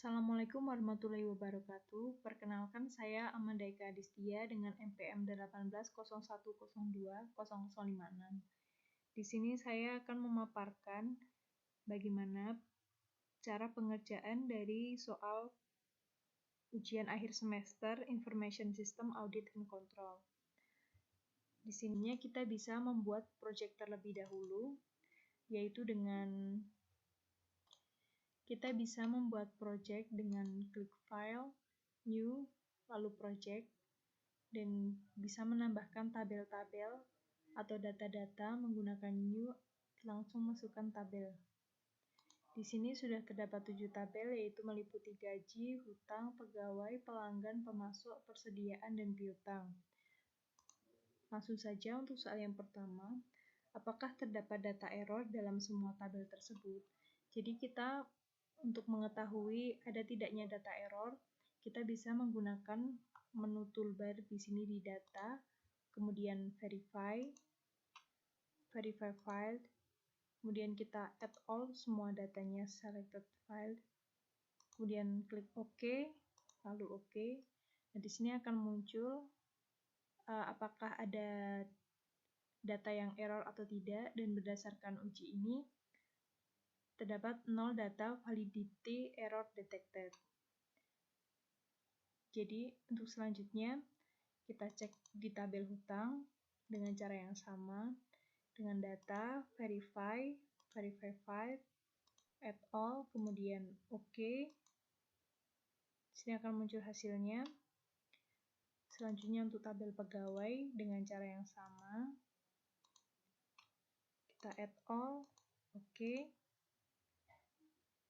Assalamualaikum warahmatullahi wabarakatuh. Perkenalkan, saya Amanda Eka Adistia dengan NPM 1801020056. Di sini saya akan memaparkan bagaimana cara pengerjaan dari soal ujian akhir semester Information System Audit and Control. Di sininya kita bisa membuat proyek terlebih dahulu, yaitu dengan kita bisa membuat project dengan klik File, New, lalu Project, dan bisa menambahkan tabel-tabel atau data-data menggunakan New, langsung masukkan tabel. Di sini sudah terdapat 7 tabel, yaitu meliputi gaji, hutang, pegawai, pelanggan, pemasok, persediaan, dan piutang. Langsung saja untuk soal yang pertama, apakah terdapat data error dalam semua tabel tersebut? Jadi kita untuk mengetahui ada tidaknya data error, kita bisa menggunakan menu toolbar di sini di data, kemudian verify filed, kemudian kita add all semua datanya selected file, kemudian klik OK, lalu OK. Nah, di sini akan muncul apakah ada data yang error atau tidak, dan berdasarkan uji ini terdapat 0 data validity error detected. Jadi untuk selanjutnya kita cek di tabel hutang dengan cara yang sama, dengan data verify file, add all, kemudian OK. Di sini akan muncul hasilnya. Selanjutnya untuk tabel pegawai dengan cara yang sama, kita add all, OK.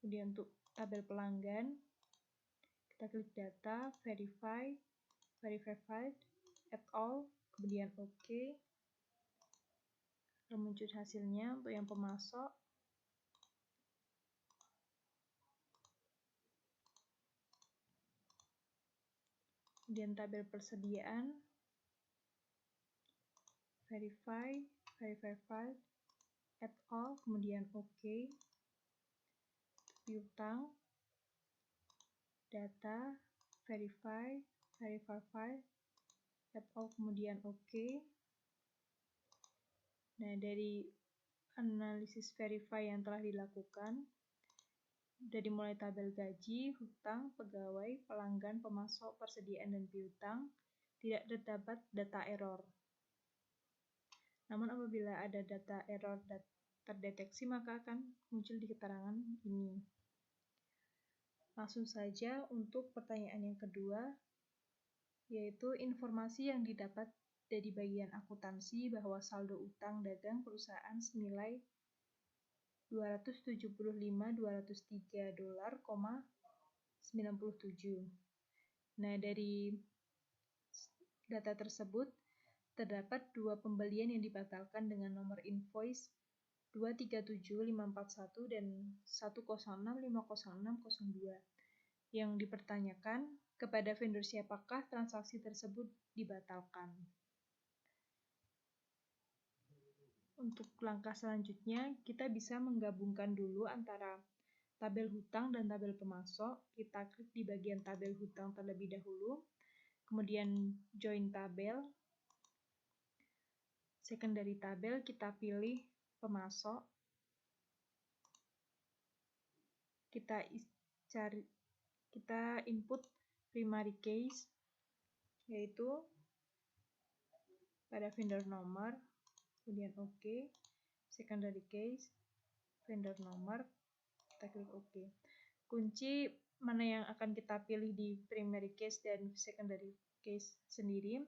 Kemudian untuk tabel pelanggan, kita klik data, verify file, add all, kemudian OK. Akan muncul hasilnya untuk yang pemasok. Kemudian tabel persediaan, verify file, add all, kemudian OK. Piutang, data, verify file, add all, kemudian OK. Nah, dari analisis verify yang telah dilakukan, dari mulai tabel gaji, hutang, pegawai, pelanggan, pemasok, persediaan, dan piutang, tidak terdapat data error. Namun apabila ada data error terdeteksi, maka akan muncul di keterangan ini. Langsung saja untuk pertanyaan yang kedua, yaitu informasi yang didapat dari bagian akuntansi bahwa saldo utang dagang perusahaan senilai $275.203,97. Nah, dari data tersebut terdapat 2 pembelian yang dibatalkan dengan nomor invoice 237541 dan 106500602. Yang dipertanyakan, kepada vendor siapakah transaksi tersebut dibatalkan? Untuk langkah selanjutnya, kita bisa menggabungkan dulu antara tabel hutang dan tabel pemasok. Kita klik di bagian tabel hutang terlebih dahulu, kemudian join tabel. Secondary tabel, kita pilih pemasok. Kita input primary case, yaitu pada vendor nomor, kemudian OK. Secondary case, vendor nomor, kita klik OK. Kunci mana yang akan kita pilih di primary case dan secondary case sendiri,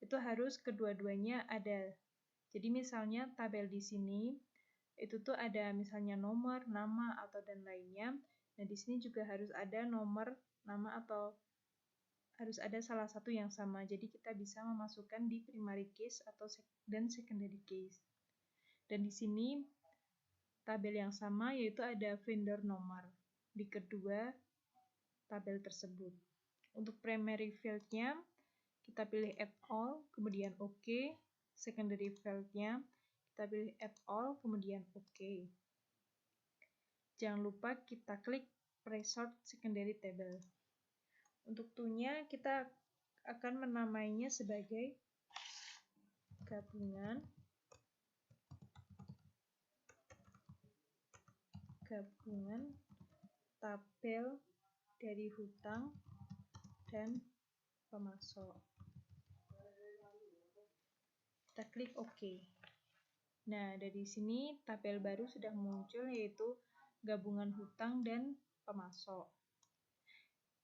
itu harus kedua-duanya ada. Jadi misalnya tabel di sini, itu tuh ada misalnya nomor, nama, atau dan lainnya. Nah, di sini juga harus ada nomor, nama, atau harus ada salah satu yang sama. Jadi kita bisa memasukkan di primary case dan secondary case. Dan di sini tabel yang sama, yaitu ada vendor nomor di kedua tabel tersebut. Untuk primary field-nya, kita pilih add all, kemudian OK. Secondary field-nya, kita pilih add all, kemudian OK. Jangan lupa kita klik pre-sort secondary table. Untuk to-nya kita akan menamainya sebagai gabungan tabel dari hutang dan pemasok. Kita klik OK. Nah, dari sini tabel baru sudah muncul, yaitu gabungan hutang dan pemasok.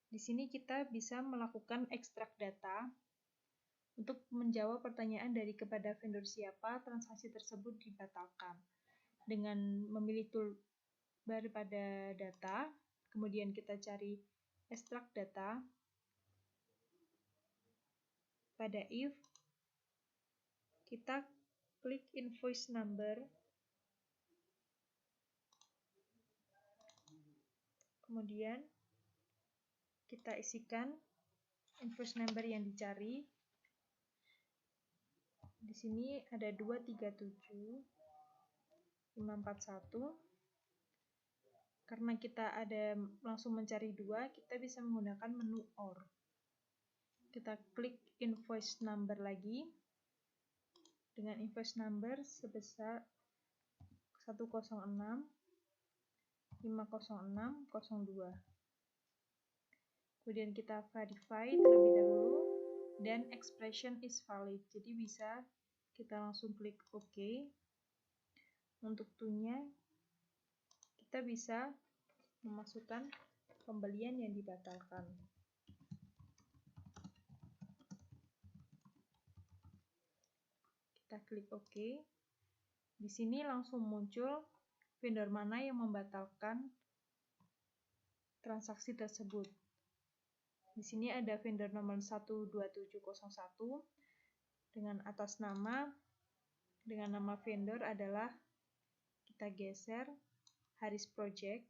Di sini kita bisa melakukan ekstrak data untuk menjawab pertanyaan dari kepada vendor siapa transaksi tersebut dibatalkan. Dengan memilih toolbar pada data, kemudian kita cari ekstrak data. Pada if, kita klik invoice number, kemudian kita isikan invoice number yang dicari. Di sini ada 237541. Karena kita ada langsung mencari 2, kita bisa menggunakan menu OR. Kita klik invoice number lagi dengan invoice number sebesar 106-506-02. Kemudian kita verify terlebih dahulu dan expression is valid. Jadi bisa kita langsung klik OK. Untuk to-nya kita bisa memasukkan pembelian yang dibatalkan. Kita klik OK. Di sini langsung muncul vendor mana yang membatalkan transaksi tersebut. Di sini ada vendor nomor 12701 dengan atas nama, dengan nama vendor adalah, kita geser, Haris Project,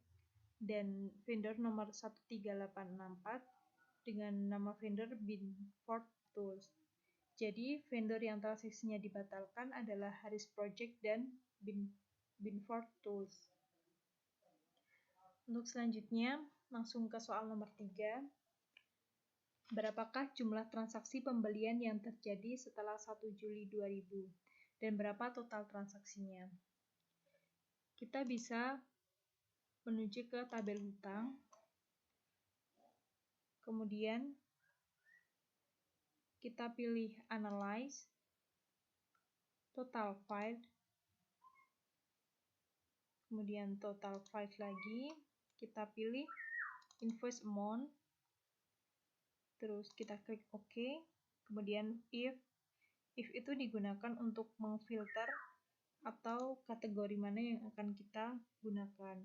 dan vendor nomor 13864 dengan nama vendor Binford Tools. Jadi vendor yang transaksinya dibatalkan adalah Haris Project dan Binford Tools. Untuk selanjutnya, langsung ke soal nomor 3. Berapakah jumlah transaksi pembelian yang terjadi setelah 1 Juli 2000 dan berapa total transaksinya? Kita bisa menuju ke tabel hutang, kemudian kita pilih Analyze, Total File, kemudian Total File lagi, kita pilih Invoice Amount, terus kita klik OK, kemudian if itu digunakan untuk memfilter atau kategori mana yang akan kita gunakan.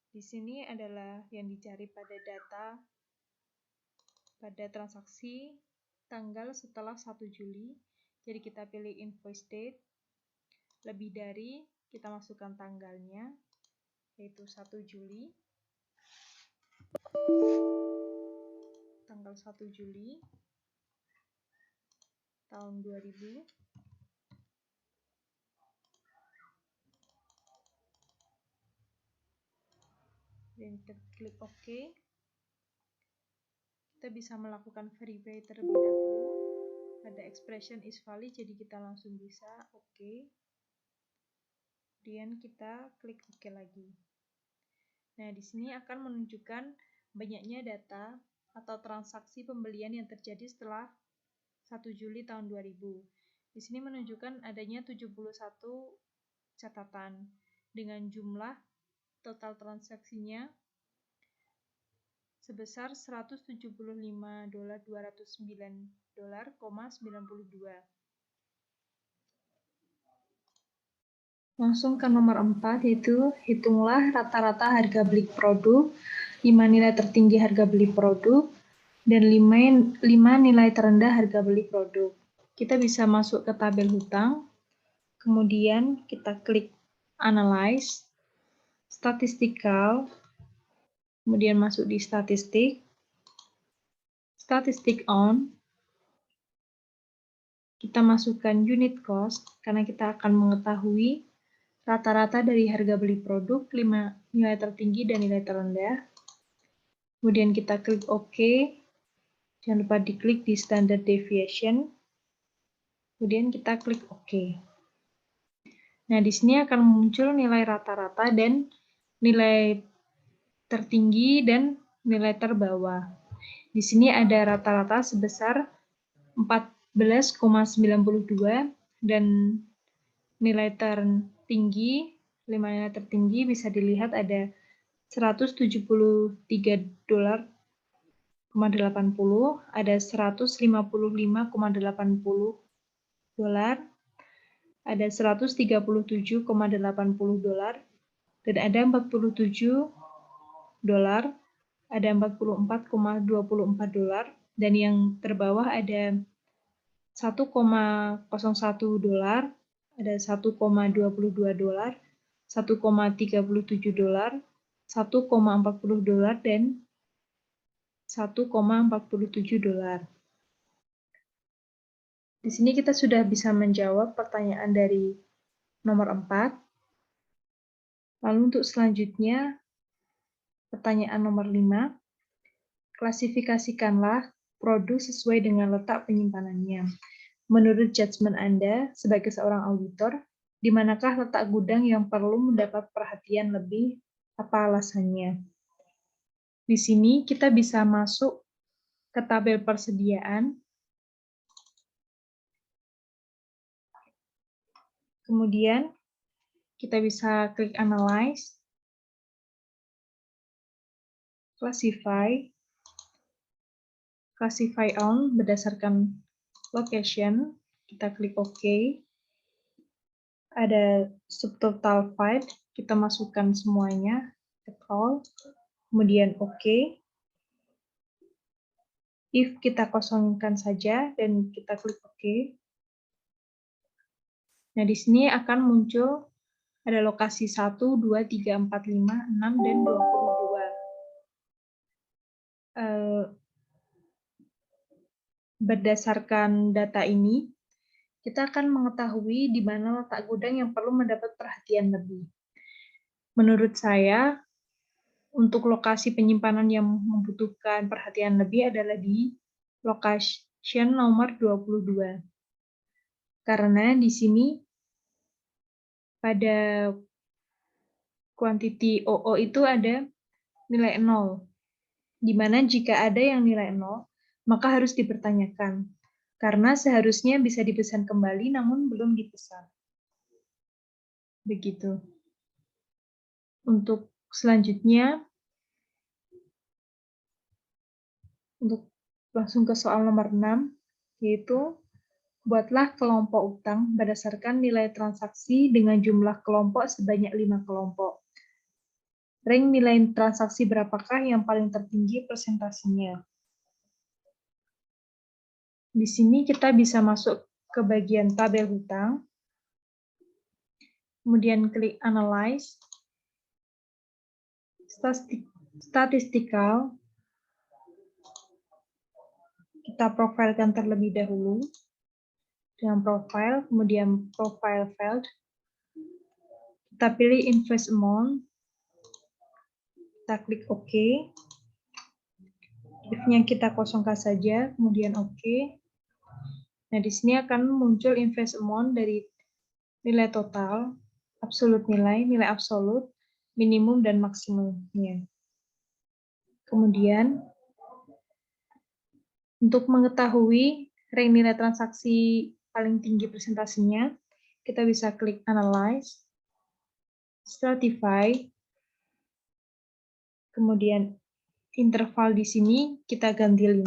Di sini adalah yang dicari pada data, pada transaksi tanggal setelah 1 Juli. Jadi kita pilih invoice date, lebih dari, kita masukkan tanggalnya, yaitu 1 Juli. Tanggal 1 Juli tahun 2000. Dan kita klik OK. Kita bisa melakukan verify terlebih dahulu. Ada expression is valid, jadi kita langsung bisa OK. Kemudian kita klik OK lagi. Nah, di sini akan menunjukkan banyaknya data atau transaksi pembelian yang terjadi setelah 1 Juli tahun 2000. Di sini menunjukkan adanya 71 catatan dengan jumlah total transaksinya sebesar $175.209,92. Langsung ke nomor 4, yaitu hitunglah rata-rata harga beli produk, 5 nilai tertinggi harga beli produk, dan 5 nilai terendah harga beli produk. Kita bisa masuk ke tabel hutang, kemudian kita klik Analyze, Statistical, kemudian masuk di Statistik, Statistik On, kita masukkan Unit Cost, karena kita akan mengetahui rata-rata dari harga beli produk, 5 nilai tertinggi dan nilai terendah. Kemudian kita klik OK. Jangan lupa diklik di standard deviation. Kemudian kita klik OK. Nah, di sini akan muncul nilai rata-rata dan nilai tertinggi dan nilai terbawah. Di sini ada rata-rata sebesar 14,92 dan nilai tertinggi, 5 nilai tertinggi bisa dilihat ada $173,80, ada $155,80, ada $137,80, dan ada $47, ada $44,24, dan yang terbawah ada $1,01, ada $1,22, $1,37, $1,40, dan $1,47. Di sini kita sudah bisa menjawab pertanyaan dari nomor 4. Lalu untuk selanjutnya, pertanyaan nomor 5. Klasifikasikanlah produk sesuai dengan letak penyimpanannya. Menurut judgement Anda sebagai seorang auditor, di manakah letak gudang yang perlu mendapat perhatian lebih? Apa alasannya? Di sini kita bisa masuk ke tabel persediaan. Kemudian kita bisa klik Analyze, Classify on berdasarkan location. Kita klik OK. Ada subtotal 5, kita masukkan semuanya, all, kemudian OK. If kita kosongkan saja dan kita klik OK. Nah, di sini akan muncul ada lokasi 1, 2, 3, 4, 5, 6, dan 22. Berdasarkan data ini, kita akan mengetahui di mana letak gudang yang perlu mendapat perhatian lebih. Menurut saya, untuk lokasi penyimpanan yang membutuhkan perhatian lebih adalah di location nomor 22. Karena di sini pada quantity OO itu ada nilai 0. Di mana jika ada yang nilai 0, maka harus dipertanyakan. Karena seharusnya bisa dipesan kembali namun belum dipesan. Begitu. Untuk selanjutnya, untuk langsung ke soal nomor 6, yaitu buatlah kelompok utang berdasarkan nilai transaksi dengan jumlah kelompok sebanyak 5 kelompok. Rank nilai transaksi berapakah yang paling tertinggi presentasinya? Di sini kita bisa masuk ke bagian tabel hutang, kemudian klik Analyze, Statistical, kita profilkan terlebih dahulu, dengan profile, kemudian profile field, kita pilih Invest Amount, kita klik OK, if-nya kita kosongkan saja, kemudian OK. Nah, di sini akan muncul invest amount dari nilai total, absolut nilai, nilai absolut, minimum, dan maksimumnya. Kemudian, untuk mengetahui rank nilai transaksi paling tinggi presentasinya, kita bisa klik Analyze, Stratify, kemudian interval di sini kita ganti 5,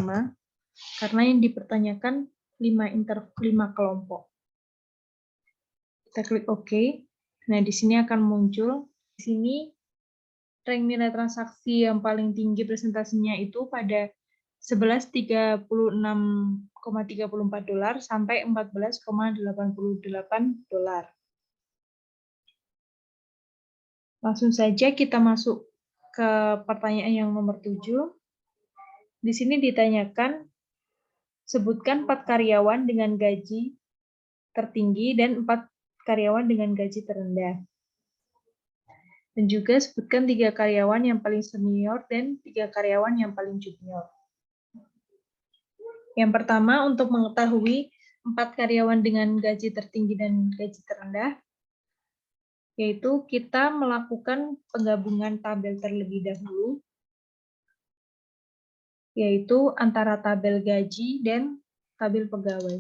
karena yang dipertanyakan 5 kelompok. Kita klik OK. Nah, di sini akan muncul, di sini rank nilai transaksi yang paling tinggi presentasinya itu pada $11.36,34 sampai $14,88. Langsung saja kita masuk ke pertanyaan yang nomor 7. Di sini ditanyakan, sebutkan 4 karyawan dengan gaji tertinggi dan 4 karyawan dengan gaji terendah. Dan Dan juga sebutkan 3 karyawan yang paling senior dan 3 karyawan yang paling junior. Yang pertama, untuk mengetahui 4 karyawan dengan gaji tertinggi dan gaji terendah, yaitu kita melakukan penggabungan tabel terlebih dahulu, yaitu antara tabel gaji dan tabel pegawai.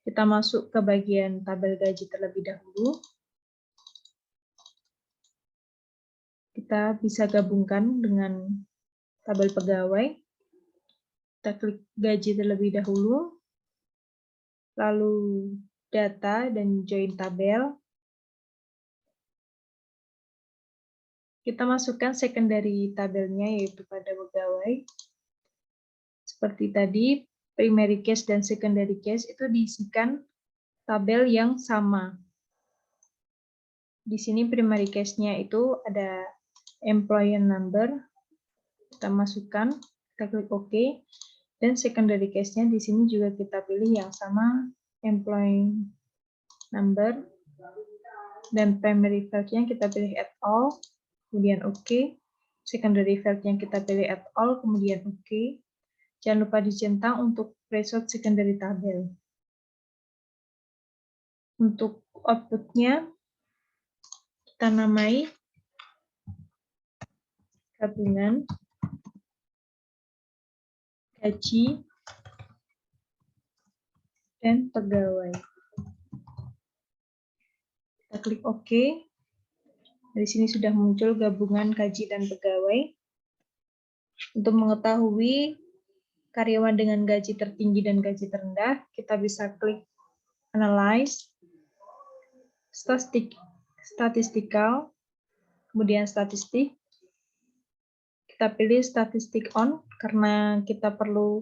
Kita masuk ke bagian tabel gaji terlebih dahulu. Kita bisa gabungkan dengan tabel pegawai. Kita klik gaji terlebih dahulu, lalu data dan join tabel. Kita masukkan secondary tabelnya, yaitu pada pegawai. Seperti tadi, primary case dan secondary case itu diisikan tabel yang sama. Di sini primary case-nya itu ada employee number, kita masukkan, kita klik OK. Dan secondary case-nya di sini juga kita pilih yang sama, employee number. Dan primary field-nya kita pilih add all, kemudian OK. Secondary field-nya kita pilih add all, kemudian OK. Jangan lupa dicentang untuk result secondary tabel. Untuk output-nya, kita namai gabungan gaji dan pegawai. Kita klik OK. Dari sini sudah muncul gabungan gaji dan pegawai. Untuk mengetahui karyawan dengan gaji tertinggi dan gaji terendah, kita bisa klik Analyze, Statistical, kemudian Statistik. Kita pilih Statistik On, karena kita perlu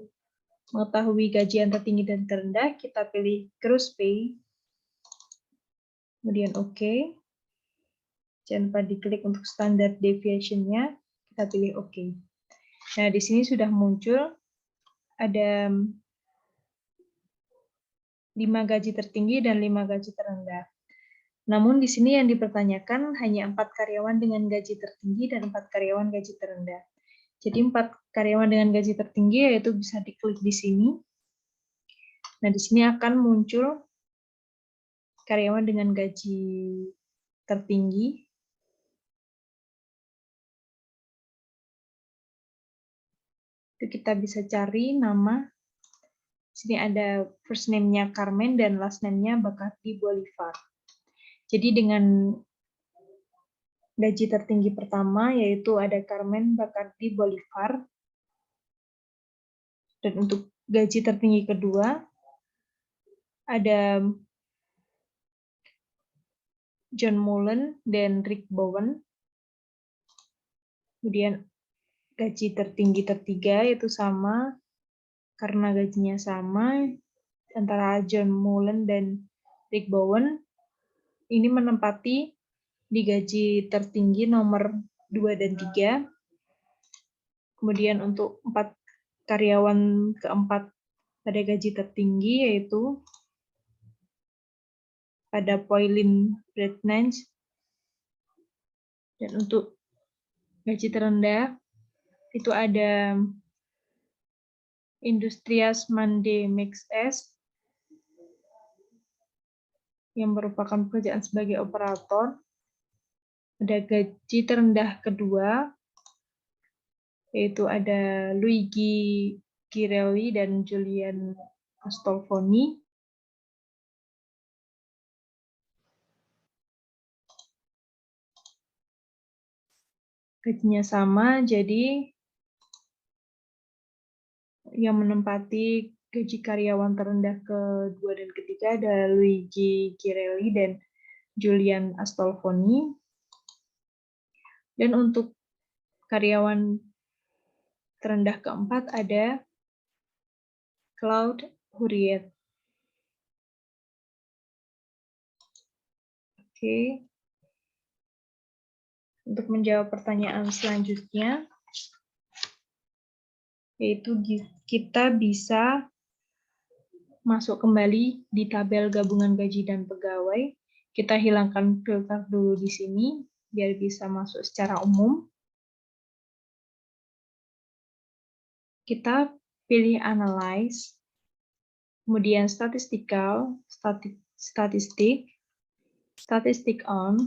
mengetahui gaji yang tertinggi dan terendah, kita pilih Gross Pay, kemudian OK. Jangan lupa diklik untuk Standard Deviation-nya, kita pilih OK. Nah, di sini sudah muncul ada 5 gaji tertinggi dan 5 gaji terendah. Namun di sini yang dipertanyakan hanya 4 karyawan dengan gaji tertinggi dan 4 karyawan gaji terendah. Jadi 4 karyawan dengan gaji tertinggi yaitu bisa diklik di sini. Nah, di sini akan muncul karyawan dengan gaji tertinggi. Itu kita bisa cari nama. Di sini ada first name-nya Carmen dan last name-nya Bacardi Bolivar. Jadi dengan gaji tertinggi pertama yaitu ada Carmen Bacardi Bolivar. Dan untuk gaji tertinggi kedua ada John Mullen dan Rick Bowen. Kemudian gaji tertinggi ketiga yaitu sama, karena gajinya sama antara John Mullen dan Rick Bowen. Ini menempati di gaji tertinggi nomor 2 dan 3. Kemudian untuk 4 karyawan keempat pada gaji tertinggi yaitu pada Poilin Bretnance. Dan untuk gaji terendah itu ada Industrias Mande Mix S yang merupakan pekerjaan sebagai operator. Ada gaji terendah kedua yaitu ada Luigi Girelli dan Julian Astolfoni. Gajinya sama, jadi yang menempati gaji karyawan terendah kedua dan ketiga ada Luigi Girelli dan Julian Astolfoni. Dan untuk karyawan terendah keempat ada Claude Huriet. Oke. Untuk menjawab pertanyaan selanjutnya, yaitu kita bisa masuk kembali di tabel gabungan gaji dan pegawai. Kita hilangkan filter dulu di sini. biar bisa masuk secara umum. Kita pilih Analyze, kemudian Statistical, Statistic on,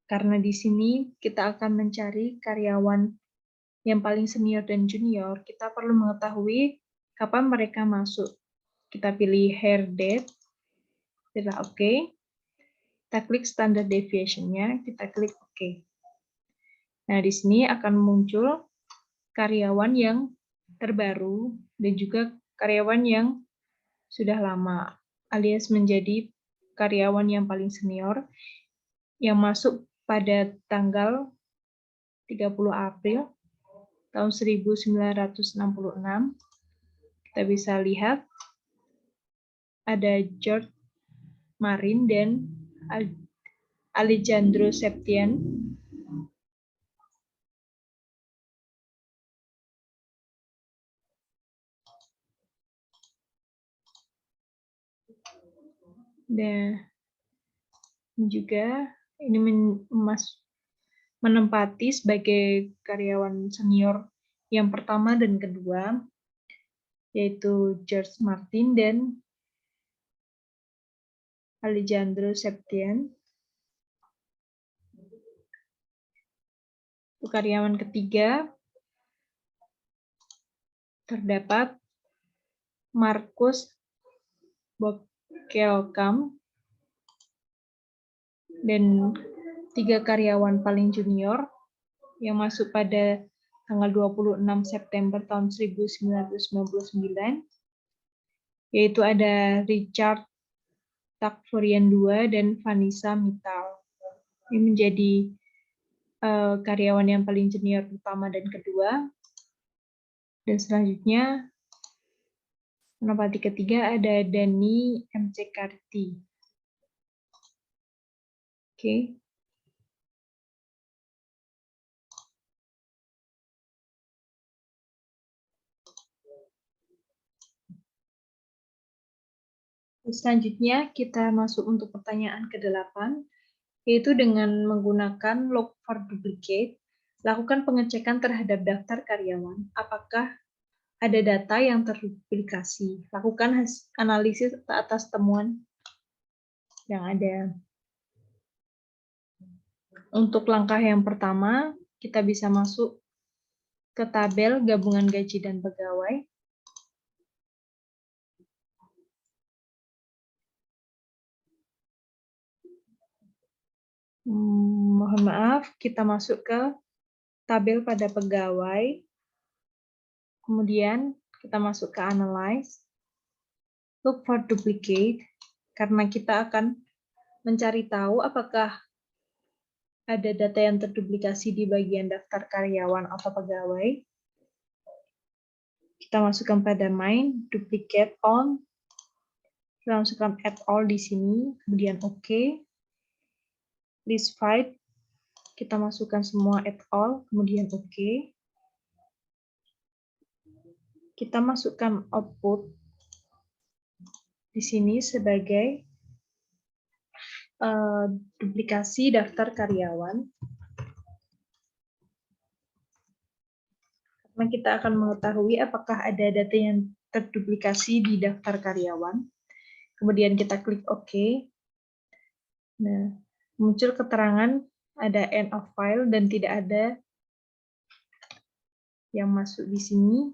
karena di sini kita akan mencari karyawan yang paling senior dan junior, kita perlu mengetahui kapan mereka masuk. Kita pilih hire date, setelah OK. Kita klik standard deviation-nya, kita klik OK. Nah, di sini akan muncul karyawan yang terbaru dan juga karyawan yang sudah lama, alias menjadi karyawan yang paling senior yang masuk pada tanggal 30 April tahun 1966. Kita bisa lihat ada George Marin dan Alejandro Septién. Dan juga ini menempati sebagai karyawan senior yang pertama dan kedua, yaitu George Martin dan Alejandro Septién. Untuk karyawan ketiga terdapat Marcus Bokkelkamp, dan 3 karyawan paling junior yang masuk pada tanggal 26 September tahun 1999, yaitu ada Richard Takfurian II dan Vanessa Mittal. Ini menjadi karyawan yang paling junior pertama dan kedua. Dan selanjutnya menempati ketiga ada Danny McCarthy. Oke. Selanjutnya kita masuk untuk pertanyaan ke-8, yaitu dengan menggunakan look for duplicate, lakukan pengecekan terhadap daftar karyawan. Apakah ada data yang terduplikasi? Lakukan analisis atas temuan yang ada. Untuk langkah yang pertama, kita bisa masuk ke tabel gabungan gaji dan pegawai. Mohon maaf, kita masuk ke tabel pada pegawai. Kemudian kita masuk ke Analyze. Look for duplicate, karena kita akan mencari tahu apakah ada data yang terduplikasi di bagian daftar karyawan atau pegawai. Kita masukkan pada Main, Duplicate On. Kita masukkan Add All di sini, kemudian OK. List Fight, kita masukkan semua Add All, kemudian OK. Kita masukkan output di sini sebagai duplikasi daftar karyawan. Karena kita akan mengetahui apakah ada data yang terduplikasi di daftar karyawan. Kemudian kita klik OK. Nah, muncul keterangan ada end of file dan tidak ada yang masuk di sini.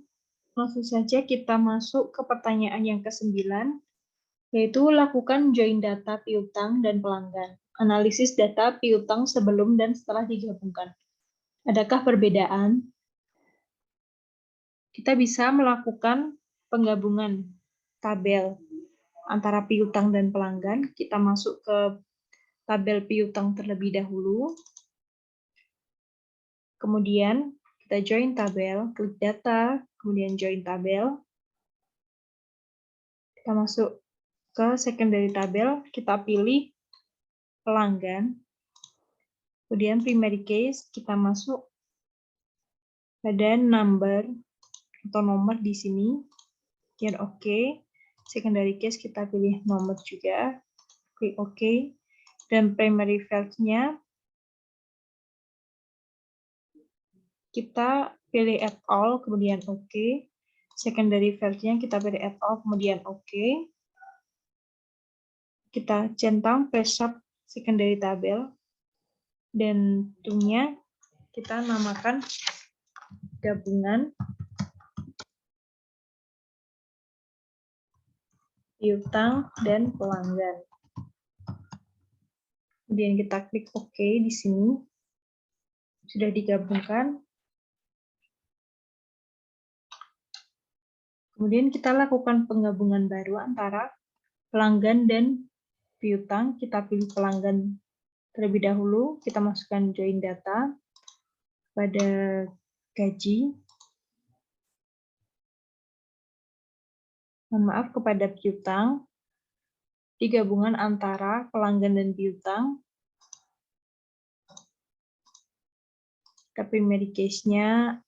Langsung saja kita masuk ke pertanyaan yang ke-9, yaitu lakukan join data piutang dan pelanggan. Analisis data piutang sebelum dan setelah digabungkan. Adakah perbedaan? Kita bisa melakukan penggabungan tabel antara piutang dan pelanggan. Kita masuk ke tabel piutang terlebih dahulu. Kemudian kita join tabel, klik data, kemudian join tabel. Kita masuk ke secondary tabel, kita pilih pelanggan. Kemudian primary case, kita masuk pada number atau nomor di sini. Kemudian OK. Secondary case kita pilih nomor juga. Klik OK. Dan primary field-nya kita pilih add all, kemudian OK. Secondary field-nya kita pilih add all, kemudian OK. Kita centang press-up secondary tabel. Dan tentunya kita namakan gabungan piutang dan pelanggan. Kemudian kita klik OK di sini. Sudah digabungkan. Kemudian kita lakukan penggabungan baru antara pelanggan dan piutang. Kita pilih pelanggan terlebih dahulu. Kita masukkan join data pada gaji. Mohon maaf, kepada piutang. Di gabungan antara pelanggan dan piutang. Kita primary case-nya,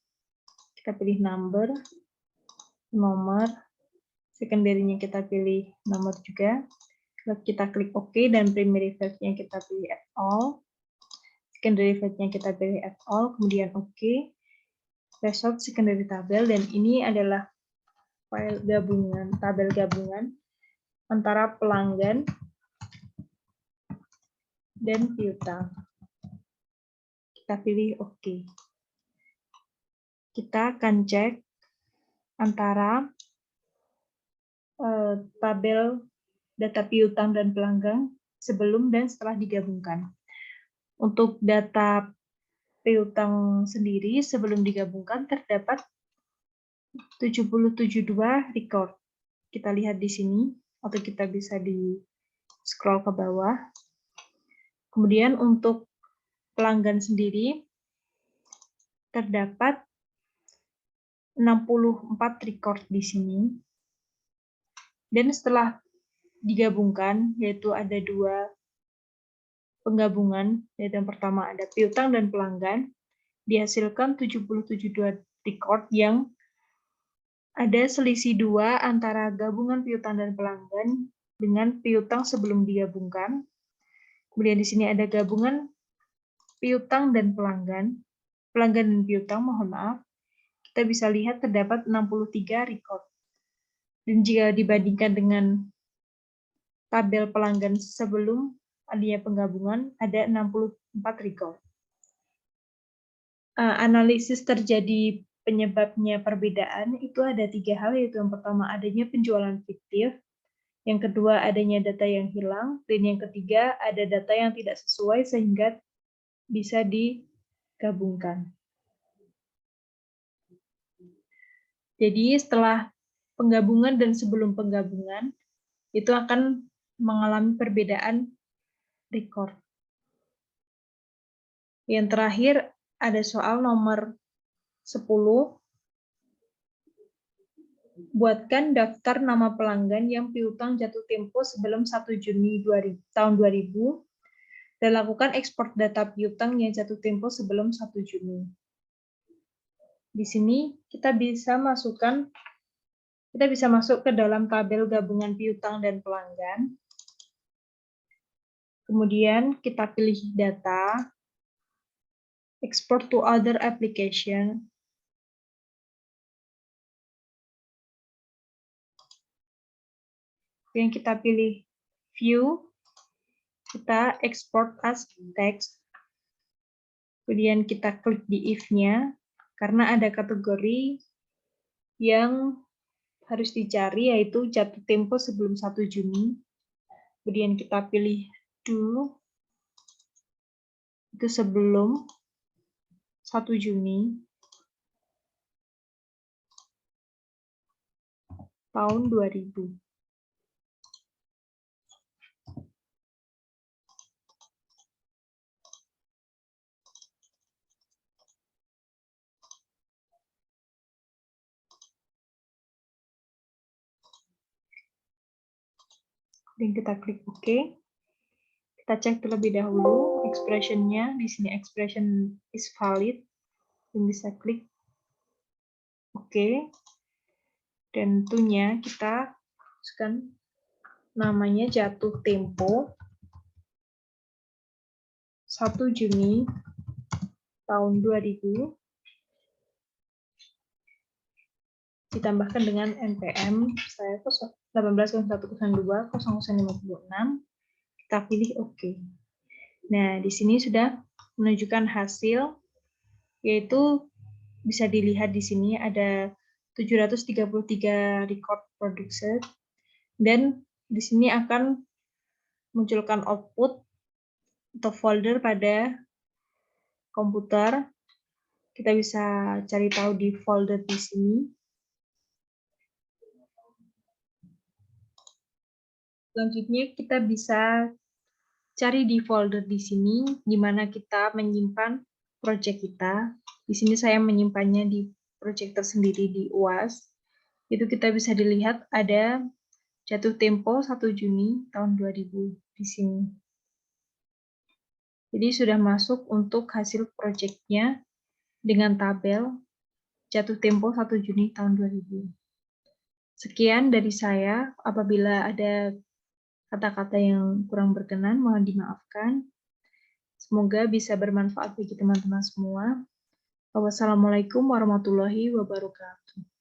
kita pilih nomor. Secondary-nya kita pilih nomor juga. Kita klik OK dan primary field-nya kita pilih add all. Secondary field-nya kita pilih add all, kemudian OK. Result secondary tabel, dan ini adalah file gabungan, tabel gabungan antara pelanggan dan piutang. Kita pilih OK. Kita akan cek antara tabel data piutang dan pelanggan sebelum dan setelah digabungkan. Untuk data piutang sendiri sebelum digabungkan terdapat 772 record. Kita lihat di sini, atau kita bisa di scroll ke bawah. Kemudian untuk pelanggan sendiri terdapat 64 record di sini. Dan setelah digabungkan, yaitu ada dua penggabungan, yaitu yang pertama ada piutang dan pelanggan, dihasilkan 772 record yang ada selisih 2 antara gabungan piutang dan pelanggan dengan piutang sebelum digabungkan. Kemudian di sini ada gabungan piutang dan pelanggan dan piutang, mohon maaf. Kita bisa lihat terdapat 63 record. Dan jika dibandingkan dengan tabel pelanggan sebelum adanya penggabungan, ada 64 record. Analisis terjadi penyebabnya perbedaan itu ada 3 hal, yaitu yang pertama adanya penjualan fiktif, yang kedua adanya data yang hilang, dan yang ketiga ada data yang tidak sesuai sehingga bisa digabungkan. Jadi setelah penggabungan dan sebelum penggabungan itu akan mengalami perbedaan record. Yang terakhir ada soal nomor 10. Buatkan daftar nama pelanggan yang piutang jatuh tempo sebelum 1 Juni tahun 2000 dan lakukan ekspor data piutang yang jatuh tempo sebelum 1 Juni. Di sini kita bisa masuk ke dalam tabel gabungan piutang dan pelanggan. Kemudian kita pilih data, export to other application. Yang kita pilih view, kita export as text. Kemudian kita klik di if-nya, karena ada kategori yang harus dicari, yaitu jatuh tempo sebelum 1 Juni. Kemudian kita pilih do, itu sebelum 1 Juni tahun 2000. Dan kita klik OK. Kita cek terlebih dahulu expression-nya. Di sini expression is valid. Dan bisa klik OK. Dan tentunya kita masukkan namanya jatuh tempo 1 Juni tahun 2000. ditambahkan dengan NPM saya 18.01.02.0056. Kita pilih OK. Nah, di sini sudah menunjukkan hasil, yaitu bisa dilihat di sini ada 733 record production, dan di sini akan munculkan output atau folder pada komputer. Kita bisa cari tahu di folder di sini. Selanjutnya kita bisa cari di folder di sini, di mana kita menyimpan project kita. Di sini saya menyimpannya di project tersendiri di UAS. Itu kita bisa dilihat ada jatuh tempo 1 Juni tahun 2000 di sini. Jadi sudah masuk untuk hasil project-nya dengan tabel jatuh tempo 1 Juni tahun 2000. Sekian dari saya. Apabila ada kata-kata yang kurang berkenan, mohon dimaafkan. Semoga bisa bermanfaat bagi teman-teman semua. Wassalamualaikum warahmatullahi wabarakatuh.